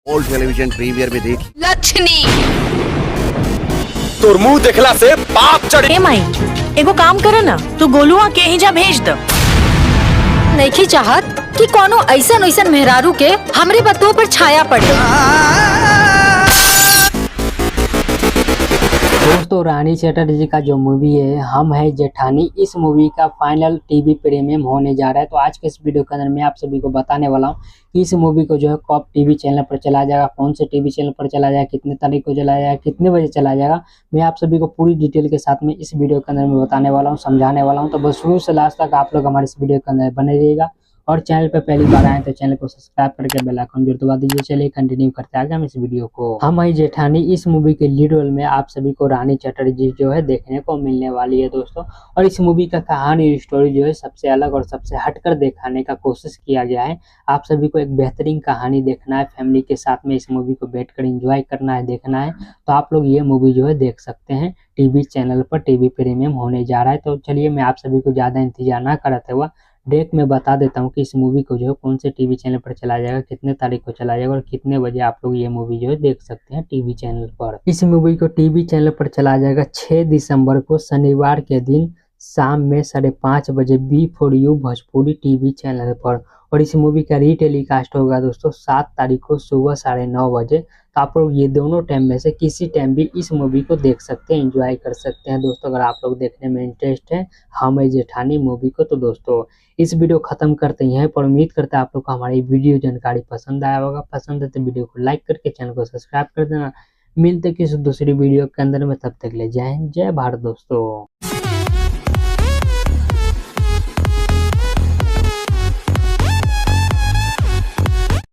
Old television premiere में देख लक्ष्मी तोर मुंह देखला से पाप चढ़े। ए माई एगो काम करे ना, तू गोलुआ के ही जा भेज द। नहीं चाहत कि कोनो ऐसन ऐसन मेहरारू के हमरे बतुओं पर छाया पड़े। दोस्तों, रानी चटर्जी का जो मूवी है हम है जेठानी, इस मूवी का फाइनल टीवी प्रीमियम होने जा रहा है। तो आज के इस वीडियो के अंदर मैं आप सभी को बताने वाला हूँ कि इस मूवी को जो है कब टीवी चैनल पर चला जाएगा, कौन से टीवी चैनल पर चला जाएगा, कितने तारीख को चला जाएगा, कितने बजे चला जाएगा। मैं आप सभी को पूरी डिटेल के साथ में इस वीडियो के अंदर मैं बताने वाला हूँ, समझाने वाला हूँ। तो बस शुरू से लास्ट तक आप लोग हमारे इस वीडियो के अंदर बने रहिएगा और चैनल पे पहली बार आए तो चैनल को सब्सक्राइब करके बेल आइकन जरूर दबा दीजिए। चलिए कंटिन्यू करते आगे हम इस वीडियो को। हम है जेठानी, इस मूवी के लीड रोल में आप सभी को रानी चटर्जी जो है देखने को मिलने वाली है दोस्तों। और इस मूवी का कहानी स्टोरी जो है सबसे अलग और सबसे हटकर दिखाने का कोशिश किया गया है। आप सभी को एक बेहतरीन कहानी देखना है, फैमिली के साथ में इस मूवी को बैठकर एंजॉय करना है, देखना है, तो आप लोग ये मूवी जो है देख सकते हैं टीवी चैनल पर। टीवी प्रीमियम होने जा रहा है। तो चलिए मैं आप सभी को ज़्यादा इंतजार ना करते हुआ डायरेक्ट में बता देता हूँ कि इस मूवी को जो है कौन से टीवी चैनल पर चला जाएगा, कितने तारीख को चला जाएगा और कितने बजे आप लोग ये मूवी जो है देख सकते हैं टीवी चैनल पर। इस मूवी को टीवी चैनल पर चला जाएगा 6 दिसंबर को शनिवार के दिन शाम में 5:30 बजे B4U भोजपुरी टीवी चैनल पर। और इस मूवी का रीटेलीकास्ट होगा दोस्तों 7 तारीख को सुबह 9:30 बजे। तो आप लोग ये दोनों टाइम में से किसी टाइम भी इस मूवी को देख सकते हैं, एंजॉय कर सकते हैं दोस्तों। अगर आप लोग देखने में इंटरेस्ट है हम है जेठानी मूवी को, तो दोस्तों इस वीडियो खत्म करते हैं। पर उम्मीद करते हैं आप लोग को हमारी वीडियो जानकारी पसंद आया होगा। पसंद है तो वीडियो को लाइक करके चैनल को सब्सक्राइब कर देना। मिलते किसी दूसरी वीडियो के अंदर में, तब तक ले जय हिंद, जय भारत दोस्तों।